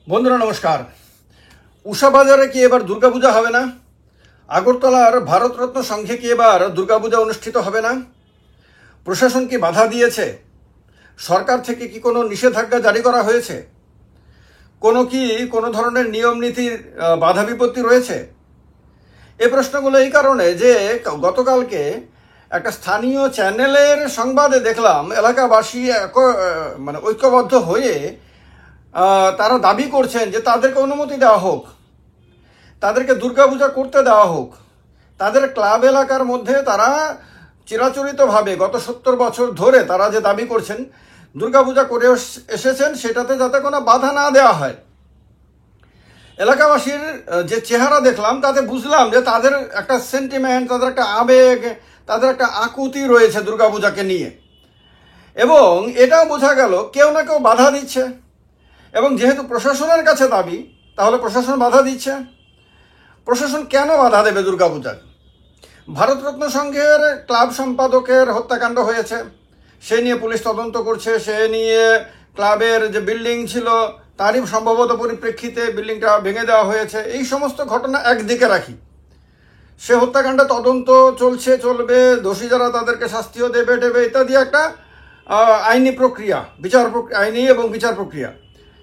বন্ধুরা নমস্কার। উষা বাজারে কি এবার দুর্গাপূজা হবে না? আগরতলার ভারতরত্ন সংঘে কি এবার দুর্গাপূজা অনুষ্ঠিত হবে না? প্রশাসন কি বাধা দিয়েছে? সরকার থেকে কি কোনো নিষেধাজ্ঞা জারি করা হয়েছে? কোনো ধরনের নিয়ম নীতির বাধা বিপত্তি রয়েছে? এই প্রশ্নগুলো এই কারণে যে গতকালকে একটা স্থানীয় চ্যানেলের সংবাদে দেখলাম এলাকাবাসী ঐক্যবদ্ধ হয়ে তারা দাবি করছেন যে তাদেরকে অনুমতি দেওয়া হোক, তাদেরকে দুর্গাপূজা করতে দেওয়া হোক। তাদের ক্লাব এলাকার মধ্যে তারা চিরাচরিতভাবে গত 70 বছর ধরে তারা যে দাবি করছেন দুর্গাপূজা করে এসেছেন, সেটাতে যাতে কোনো বাধা না দেওয়া হয়। এলাকাবাসীর যে চেহারা দেখলাম তাতে বুঝলাম যে তাদের একটা সেন্টিমেন্ট, তাদের একটা আবেগ, তাদের একটা আকুতি রয়েছে দুর্গাপূজাকে নিয়ে। এবং এটাও বোঝা গেল কেউ না কেউ বাধা দিচ্ছে। এবং যেহেতু প্রশাসনের কাছে দাবি, তাহলে প্রশাসন বাধা দিচ্ছে। প্রশাসন কেন বাধা দেবে দুর্গাপূজায়? ভারতরত্ন সংঘের ক্লাব সম্পাদকের হত্যাকাণ্ড হয়েছে, সে নিয়ে পুলিশ তদন্ত করছে। সে নিয়ে ক্লাবের যে বিল্ডিং ছিল তারই সম্ভবত পরিপ্রেক্ষিতে বিল্ডিংটা ভেঙে দেওয়া হয়েছে। এই সমস্ত ঘটনা একদিকে রাখি, সে হত্যাকাণ্ড তদন্ত চলবে, দোষী যারা তাদেরকে শাস্তিও দেবে ইত্যাদি একটা আইনি প্রক্রিয়া, আইনি এবং বিচার প্রক্রিয়া,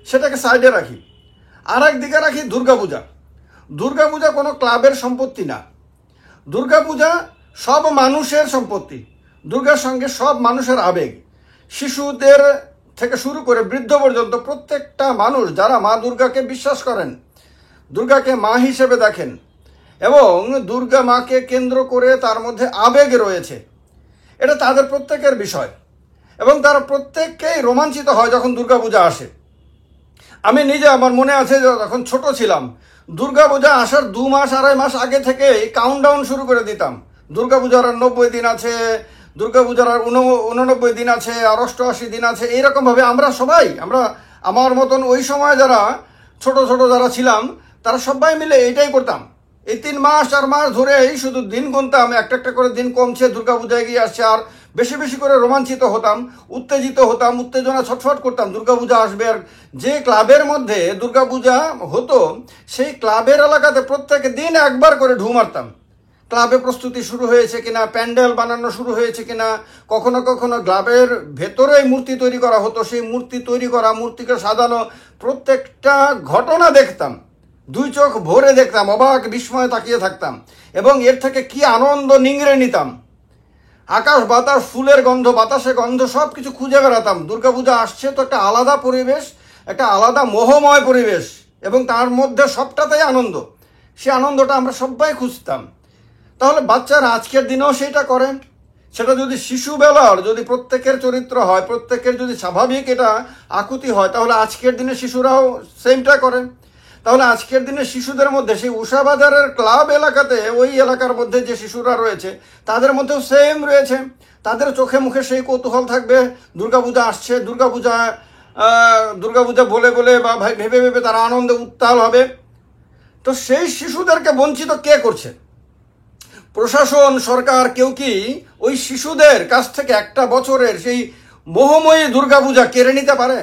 সেটাকে সাইডে রাখি। আর একদিকে রাখি দুর্গাপূজা। দুর্গাপূজা কোনো ক্লাবের সম্পত্তি না। দুর্গাপূজা সব মানুষের সম্পত্তি। দুর্গার সঙ্গে সব মানুষের আবেগ, শিশুদের থেকে শুরু করে বৃদ্ধ পর্যন্ত প্রত্যেকটা মানুষ যারা মা দুর্গাকে বিশ্বাস করেন, দুর্গাকে মা হিসেবে দেখেন এবং দুর্গা মাকে কেন্দ্র করে তার মধ্যে আবেগ রয়েছে, এটা তাদের প্রত্যেকের বিষয়। এবং তারা প্রত্যেককেই রোমাঞ্চিত হয় যখন দুর্গাপূজা আসে। আমি নিজে, আমার মনে আছে যখন ছোট ছিলাম, দুর্গাপূজা আসার 2 মাস 2.5 মাস আগে থেকেই কাউন্টডাউন শুরু করে দিতাম। দুর্গাপূজার আর 90 দিন আছে, দুর্গাপূজার আর 89 দিন আছে, আর 88 দিন আছে। এইরকমভাবে আমরা আমার মতন ওই সময় যারা ছোট যারা ছিলাম, তারা সবাই মিলে এইটাই করতাম। এই 3 মাস 4 মাস ধরেই শুধু দিন গুনতাম, একটা করে দিন কমছে, দুর্গাপূজায় গিয়ে আসছে, আর বেশি করে রোমাঞ্চিত হতাম, উত্তেজিত হতাম, উত্তেজনা ছটফট করতাম দুর্গাপূজা আসবে। আর যে ক্লাবের মধ্যে দুর্গাপূজা হতো সেই ক্লাবের এলাকাতে প্রত্যেক দিন একবার করে ঢু মারতাম। ক্লাবে প্রস্তুতি শুরু হয়েছে কিনা, প্যান্ডেল বানানো শুরু হয়েছে কিনা, কখনো ক্লাবের ভেতরে মূর্তি তৈরি করা হতো, সেই মূর্তি তৈরি করা, মূর্তিকে সাজানো, প্রত্যেকটা ঘটনা দেখতাম, 2 চোখ ভরে দেখতাম, অবাক বিস্ময়ে তাকিয়ে থাকতাম এবং এর থেকে কি আনন্দ নিংড়ে নিতাম। আকাশ বাতাস, ফুলের গন্ধ, বাতাসের গন্ধ, সব কিছু খুঁজে বেড়াতাম। দুর্গাপূজা আসছে তো একটা আলাদা পরিবেশ, একটা আলাদা মোহময় পরিবেশ, এবং তার মধ্যে সবটাতেই আনন্দ। সে আনন্দটা আমরা সবাই খুঁজতাম। তাহলে বাচ্চারা আজকের দিনেও সেটা করে। সেটা যদি শিশুবেলার যদি প্রত্যেকের চরিত্র হয়, প্রত্যেকের যদি স্বাভাবিক এটা আকুতি হয়, তাহলে আজকের দিনে শিশুরাও সেমটা করে। তাহলে আজকের দিনে শিশুদের মধ্যে সেই উষা বাজারের ক্লাব এলাকাতে, ওই এলাকার মধ্যে যে শিশুরা রয়েছে তাদের মধ্যেও সেম রয়েছে। তাদের চোখে মুখে সেই কৌতূহল থাকবে, দুর্গাপূজা আসছে, দুর্গাপূজা বলে বা ভেবে তারা আনন্দে উত্তাল হবে। তো সেই শিশুদেরকে বঞ্চিত কে করছে? প্রশাসন, সরকার, কেউ কি ওই শিশুদের কাছ থেকে একটা বছরের সেই মোহময়ী দুর্গাপূজা কেড়ে নিতে পারে?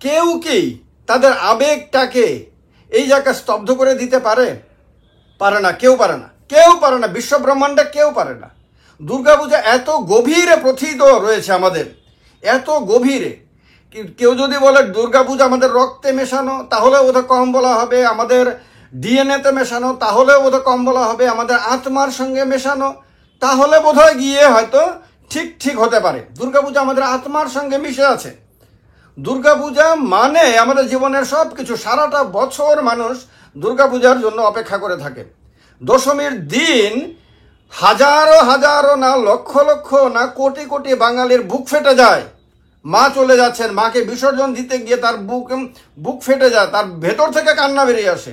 কেউ কি তাদের আবেগটাকে এই জায়গায় স্তব্ধ করে দিতে পারে? পারে না, কেউ পারে না, বিশ্ব ব্রহ্মাণ্ডে কেউ পারে না। দুর্গাপূজা এত গভীরে প্রথিত রয়েছে আমাদের, এত গভীরে। কেউ যদি বলে দুর্গাপূজা আমাদের রক্তে মেশানো, তাহলে বোধহয় কম বলা হবে। আমাদের ডিএনএতে মেশানো, তাহলে বোধহয় কম বলা হবে। আমাদের আত্মার সঙ্গে মেশানো, তাহলে বোধহয় গিয়ে হয়তো ঠিক হতে পারে। দুর্গাপূজা আমাদের আত্মার সঙ্গে মিশে আছে। দুর্গাপূজা মানে আমাদের জীবনের সব কিছু। সারাটা বছর মানুষ দুর্গাপূজার জন্য অপেক্ষা করে থাকে। দশমীর দিন হাজারো না লক্ষ না কোটি বাঙালির বুক ফেটে যায়। মা চলে যাচ্ছেন, মাকে বিসর্জন দিতে গিয়ে তার বুক ফেটে যায়, তার ভেতর থেকে কান্না বেরিয়ে আসে।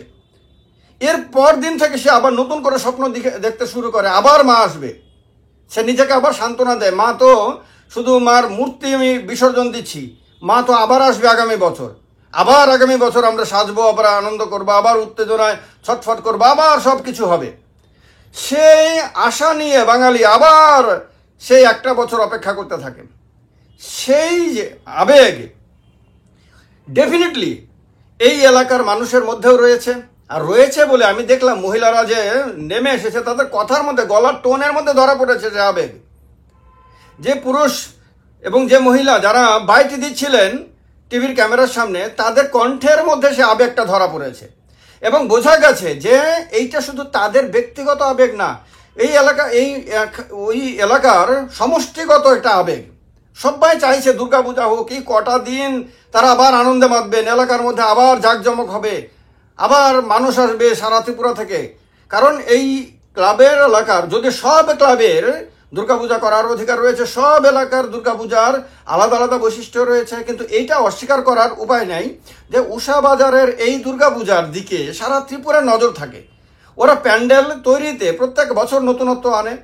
এর পর দিন থেকে সে আবার নতুন করে স্বপ্ন দেখতে শুরু করে, আবার মা আসবে। সে নিজেকে আবার সান্ত্বনা দেয়, মা তো শুধু মার মূর্তি আমি বিসর্জন দিচ্ছি, মা তো আবার আসবে আগামী বছর আমরা সাজবো, আবার আনন্দ করবো, আবার উত্তেজনায় ছটফট করবো, আবার সব কিছু হবে। সেই আশা নিয়ে বাঙালি আবার সেই একটা বছর অপেক্ষা করতে থাকে। সেই যে আবেগ, ডেফিনেটলি এই এলাকার মানুষের মধ্যেও রয়েছে। আর রয়েছে বলে আমি দেখলাম মহিলারা যে নেমে এসেছে তাদের কথার মধ্যে, গলার টোনের মধ্যে ধরা পড়েছে যে আবেগ। যে পুরুষ এবং যে মহিলা যারা বাইট দিচ্ছিলেন টিভির ক্যামেরার সামনে, তাদের কণ্ঠের মধ্যে সে আবেগটা ধরা পড়েছে এবং বোঝা গেছে যে এইটা শুধু তাদের ব্যক্তিগত আবেগ না, এই এলাকা ওই এলাকার সমষ্টিগত একটা আবেগ। সবাই চাইছে দুর্গাপূজা হোক, এই কটা দিন তারা আবার আনন্দে মাতবেন, এলাকার মধ্যে আবার জাঁকজমক হবে, আবার মানুষ আসবে সারা ত্রিপুরা থেকে। কারণ এই ক্লাবের এলাকার, যদি সব ক্লাবের দুর্গাপূজা করার অধিকার রয়েছে, সব এলাকার দুর্গাপূজার আলাদা আলাদা বৈশিষ্ট্য রয়েছে, কিন্তু এইটা অস্বীকার করার উপায় নেই যে উষা বাজারের এই দুর্গাপূজার দিকে সারা ত্রিপুরার নজর থাকে। ওরা প্যান্ডেল তৈরিতে প্রত্যেক বছর নতুনত্ব আনে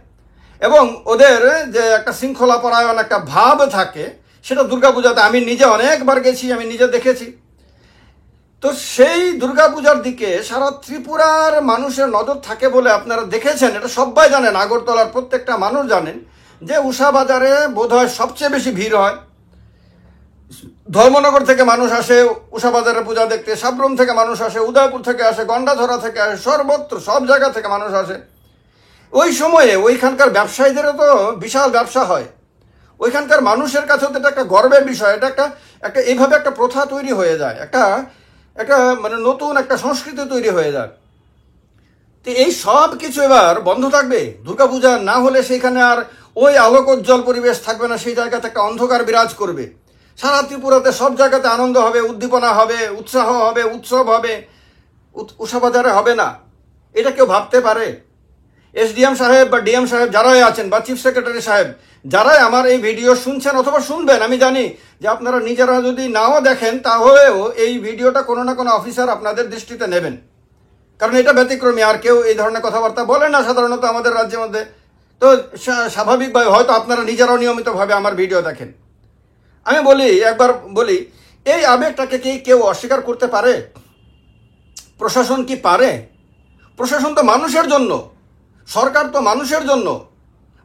এবং ওদের যে একটা শৃঙ্খলা পরায়ণ একটা ভাব থাকে, সেটা দুর্গাপূজাতে আমি নিজে অনেকবার গেছি, আমি নিজে দেখেছি। তো সেই দুর্গাপূজার দিকে সারা ত্রিপুরার মানুষের নজর থাকে বলে আপনারা দেখেছেন, এটা সবাই জানেন, আগরতলার প্রত্যেকটা মানুষ জানেন যে উষা বাজারে বোধহয় সবচেয়ে বেশি ভিড় হয়। ধর্মনগর থেকে মানুষ আসে উষা বাজারে পূজা দেখতে, সাবরুম থেকে মানুষ আসে, উদয়পুর থেকে আসে, গন্ডাধরা থেকে আসে, সর্বত্র সব জায়গা থেকে মানুষ আসে। ওই সময়ে ওইখানকার ব্যবসায়ীদেরও তো বিশাল ব্যবসা হয়, ওইখানকার মানুষের কাছেও তো এটা একটা গর্বের বিষয়। এটা একটা এইভাবে একটা প্রথা তৈরি হয়ে যায়, একটা মানে নতুন একটা সংস্কৃতি তৈরি হয়ে যায়। তো এই সব কিছু এবার বন্ধ থাকবে। দুর্গাপূজা না হলে সেইখানে আর ওই আলোকোজ্জ্বল পরিবেশ থাকবে না, সেই জায়গাতে একটা অন্ধকার বিরাজ করবে। সারা ত্রিপুরাতে সব জায়গাতে আনন্দ হবে, উদ্দীপনা হবে, উৎসাহ হবে, উৎসব হবে, উষা বাজারে হবে না, এটা কেউ ভাবতে পারে? এসডিএম সাহেব বা ডিএম সাহেব যারাই আছেন, বা চিফ সেক্রেটারি সাহেব যারাই আমার এই ভিডিও শুনছেন অথবা শুনবেন, আমি জানি যে আপনারা নিজেরা যদি নাও দেখেন তাহলেও এই ভিডিওটা কোনো না কোনো অফিসার আপনাদের দৃষ্টিতে নেবেন, কারণ এটা ব্যতিক্রমী। আর কেউ এই ধরনের কথাবার্তা বলে না সাধারণত আমাদের রাজ্যের মধ্যে। তো স্বাভাবিকভাবে হয়তো আপনারা নিজেরাও নিয়মিতভাবে আমার ভিডিও দেখেন। আমি একবার বলি, এই আবেগটাকে কি কেউ অস্বীকার করতে পারে? প্রশাসন কি পারে? প্রশাসন তো মানুষের জন্য, সরকার তো মানুষের জন্য,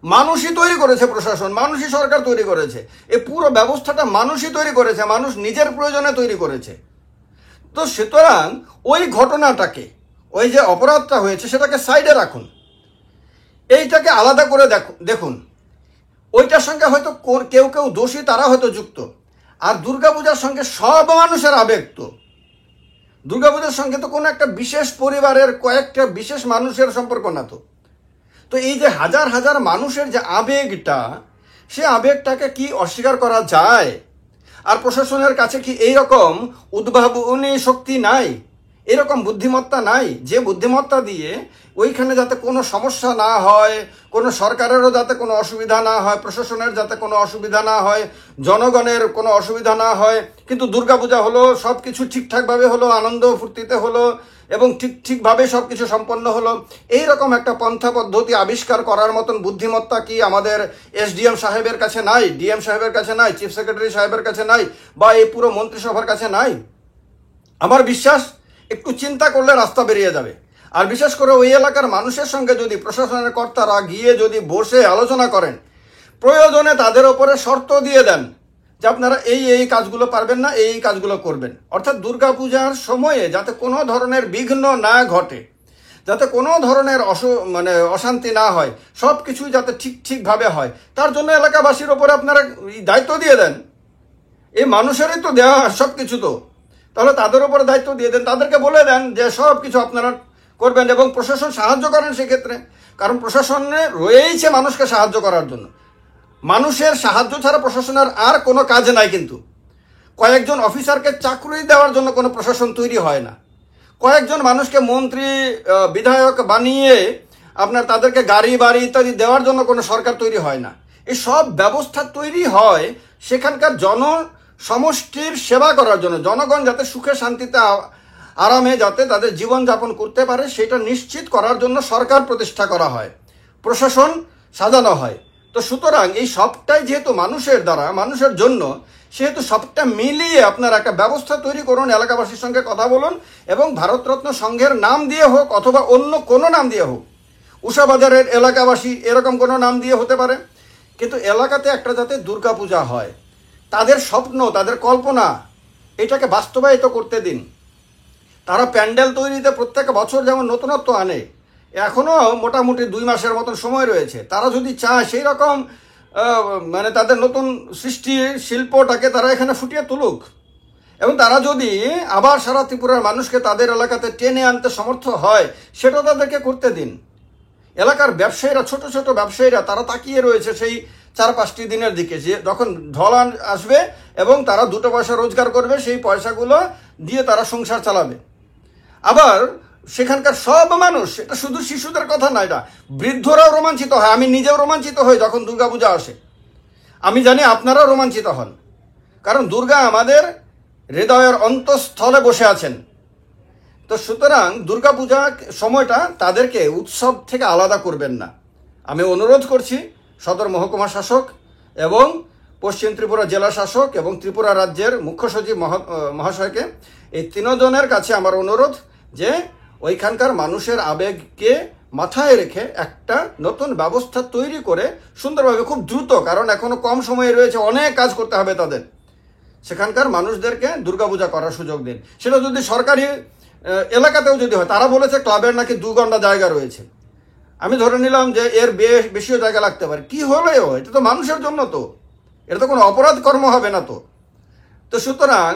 মানুষই তৈরি করেছে প্রশাসন, মানুষই সরকার তৈরি করেছে, এই পুরো ব্যবস্থাটা মানুষই তৈরি করেছে, মানুষ নিজের প্রয়োজনে তৈরি করেছে। তো সুতরাং ওই ঘটনাটাকে, ওই যে অপরাধটা হয়েছে সেটাকে সাইডে রাখুন, এইটাকে আলাদা করে দেখুন। ওইটার সঙ্গে হয়তো কেউ কেউ দোষী, তারা হয়তো যুক্ত। আর দুর্গাপূজার সঙ্গে সব মানুষের আবেগ, তো দুর্গাপূজার সঙ্গে তো কোনো একটা বিশেষ পরিবারের কয়েকটা বিশেষ মানুষের সম্পর্ক না। তো এই যে হাজার হাজার মানুষের যে আবেগটা, সে আবেগটাকে কি অস্বীকার করা যায়? আর প্রশাসনের কাছে কি এইরকম উদ্ভাবনী শক্তি নাই, এরকম বুদ্ধিমত্তা নাই, যে বুদ্ধিমত্তা দিয়ে ওইখানে যাতে কোনো সমস্যা না হয়, কোনো সরকারেরও যাতে কোনো অসুবিধা না হয়, প্রশাসনের যাতে কোনো অসুবিধা না হয়, জনগণের কোনো অসুবিধা না হয়, কিন্তু দুর্গাপূজা হলো, সব কিছু ঠিকঠাকভাবে হলো, আনন্দ ফুর্তিতে হলো এবং ঠিকভাবে সব কিছু সম্পন্ন হলো। এইরকম একটা পন্থা পদ্ধতি আবিষ্কার করার মতন বুদ্ধিমত্তা কি আমাদের এসডিএম সাহেবের কাছে নাই, ডিএম সাহেবের কাছে নাই, চিফ সেক্রেটারি সাহেবের কাছে নাই, বা এই পুরো মন্ত্রিসভার কাছে নাই? আমার বিশ্বাস একটু চিন্তা করলে রাস্তা বেরিয়ে যাবে। আর বিশেষ করে ওই এলাকার মানুষের সঙ্গে যদি প্রশাসনের কর্তারা গিয়ে যদি বসে আলোচনা করেন, প্রয়োজনে তাদের ওপরে শর্ত দিয়ে দেন যে আপনারা এই কাজগুলো পারবেন না, এই কাজগুলো করবেন, অর্থাৎ দুর্গাপূজার সময়ে যাতে কোনো ধরনের বিঘ্ন না ঘটে, যাতে কোনো ধরনের অশান্তি না হয়, সব কিছুই যাতে ঠিকভাবে হয়, তার জন্য এলাকাবাসীর ওপরে আপনারা দায়িত্ব দিয়ে দেন। এই মানুষেরই তো দেওয়া সব কিছু, তো তাহলে তাদের উপরে দায়িত্ব দিয়ে দেন, তাদেরকে বলে দেন যে সব কিছু আপনারা করবেন এবং প্রশাসন সাহায্য করেন সেক্ষেত্রে। কারণ প্রশাসনে রয়েছে মানুষকে সাহায্য করার জন্য, মানুষের সাহায্য ছাড়া প্রশাসনের আর কোনো কাজ নাই। কিন্তু কয়েকজন অফিসারকে চাকরি দেওয়ার জন্য কোনো প্রশাসন তৈরি হয় না, কয়েকজন মানুষকে মন্ত্রী বিধায়ক বানিয়ে আপনার তাদেরকে গাড়ি বাড়ি ইত্যাদি দেওয়ার জন্য কোনো সরকার তৈরি হয় না। এই সব ব্যবস্থা তৈরি হয় সেখানকার সমষ্টির সেবা করার জন্য, জনগণ যাতে সুখে শান্তিতে আরামে যাতে তাদের জীবনযাপন করতে পারে সেটা নিশ্চিত করার জন্য সরকার প্রতিষ্ঠা করা হয়, প্রশাসন সাজানো হয়। তো সুতরাং এই সবটাই যেহেতু মানুষের দ্বারা, মানুষের জন্য, সেহেতু সবটা মিলিয়ে আপনারা একটা ব্যবস্থা তৈরি করুন, এলাকাবাসীর সঙ্গে কথা বলুন এবং ভারতরত্ন সংঘের নাম দিয়ে হোক অথবা অন্য কোনো নাম দিয়ে হোক, উষা বাজারের এলাকাবাসী এরকম কোনো নাম দিয়ে হতে পারে, কিন্তু এলাকাতে একটা যাতে দুর্গাপূজা হয়, তাদের স্বপ্ন, তাদের কল্পনা, এটাকে বাস্তবায়িত করতে দিন। তারা প্যান্ডেল তৈরিতে প্রত্যেক বছর যেমন নতুনত্ব আনে, এখনও মোটামুটি 2 মাসের মতন সময় রয়েছে। তারা যদি চায় সেই রকম মানে তাদের নতুন সৃষ্টি শিল্পটাকে তারা এখানে ফুটিয়ে তুলুক, এবং তারা যদি আবার সারা ত্রিপুরার মানুষকে তাদের এলাকাতে টেনে আনতে সমর্থ হয়, সেটা তাদেরকে করতে দিন। এলাকার ব্যবসায়ীরা, ছোট ছোট ব্যবসায়ীরা, তারা তাকিয়ে রয়েছে সেই 4-5টি দিনের দিকে, যে যখন ঢল আসবে এবং তারা 2 পয়সা রোজগার করবে, সেই পয়সাগুলো দিয়ে তারা সংসার চালাবে। আবার সেখানকার সব মানুষ, এটা শুধু শিশুদের কথা না, এটা বৃদ্ধরাও রোমাঞ্চিত হয়। আমি নিজেও রোমাঞ্চিত হই যখন দুর্গাপূজা আসে। আমি জানি আপনারাও রোমাঞ্চিত হন, কারণ দুর্গা আমাদের হৃদয়ের অন্তঃস্থলে বসে আছেন। তো সুতরাং দুর্গাপূজা সময়টা তাদেরকে উৎসব থেকে আলাদা করবেন না। আমি অনুরোধ করছি সদর মহকুমা শাসক এবং পশ্চিম ত্রিপুরা জেলা শাসক এবং ত্রিপুরা রাজ্যের মুখ্য সচিব মহাশয়কে, এই 3 জনের কাছে আমার অনুরোধ যে ওইখানকার মানুষের আবেগকে মাথায় রেখে একটা নতুন ব্যবস্থা তৈরি করে সুন্দরভাবে, খুব দ্রুত, কারণ এখনো কম সময় রয়েছে, অনেক কাজ করতে হবে তাদের, সেখানকার মানুষদেরকে দুর্গাপূজা করার সুযোগ দিন। সেটা যদি সরকারি এলাকাতেও যদি হয়, তারা বলেছে ক্লাবের নাকি 2 ঘন্টা জায়গা রয়েছে, আমি ধরে নিলাম যে এর বেশিও জায়গা লাগতে পারে, কি হলেও এটা তো মানুষের জন্য, তো এটা তো কোনো অপরাধ কর্ম হবে না। তো সুতরাং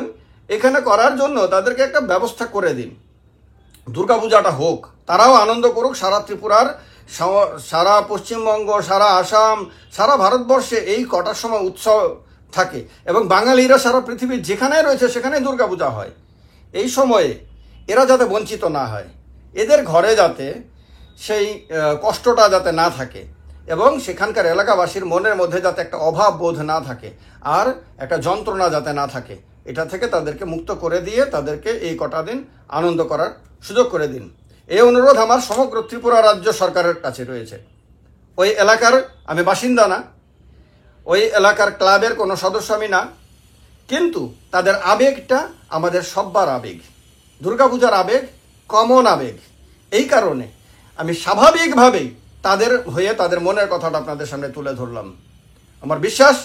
এখানে করার জন্য তাদেরকে একটা ব্যবস্থা করে দিন, দুর্গাপূজাটা হোক, তারাও আনন্দ করুক। সারা ত্রিপুরার, সারা পশ্চিমবঙ্গ, সারা আসাম, সারা ভারতবর্ষে এই কটার সময় উৎসব থাকে, এবং বাঙালিরা সারা পৃথিবীর যেখানে রয়েছে সেখানেই দুর্গাপূজা হয়। এই সময়ে এরা যাতে বঞ্চিত না হয়, এদের ঘরে যাতে সেই কষ্টটা যাতে না থাকে, এবং সেখানকার এলাকাবাসীর মনের মধ্যে যাতে একটা অভাব বোধ না থাকে, আর একটা যন্ত্রণা যাতে না থাকে, এটা থেকে তাদেরকে মুক্ত করে দিয়ে তাদেরকে এই কটা দিন আনন্দ করার সুযোগ করে দিন। এই অনুরোধ আমার সমগ্র ত্রিপুরা রাজ্য সরকারের কাছে রয়েছে। ওই এলাকার আমি বাসিন্দা না, ওই এলাকার ক্লাবের কোনো সদস্য আমি না, কিন্তু তাদের আবেগটা আমাদের সব্বার আবেগ, দুর্গাপূজার আবেগ, কমন আবেগ। এই কারণে আমি স্বাভাবিকভাবেই তাদের হয়ে তাদের মনের কথাটা আপনাদের সামনে তুলে ধরলাম। আমার বিশ্বাস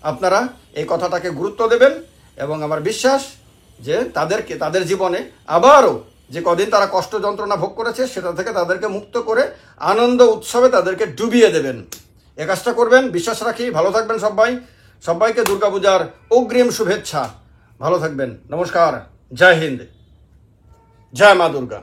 আপনারা এই কথাটাকে গুরুত্ব দেবেন, এবং আমার বিশ্বাস যে তাদেরকে তাদের জীবনে আবারও যে কদিন তারা কষ্ট যন্ত্রণা ভোগ করেছে সেটা থেকে তাদেরকে মুক্ত করে আনন্দ উৎসবে তাদেরকে ডুবিয়ে দেবেন। এ কাজটা করবেন, বিশ্বাস রাখি। ভালো থাকবেন সবাই, সবাইকে দুর্গাপূজার অগ্রিম শুভেচ্ছা। ভালো থাকবেন, নমস্কার, জয় হিন্দ, জয় মা দুর্গা।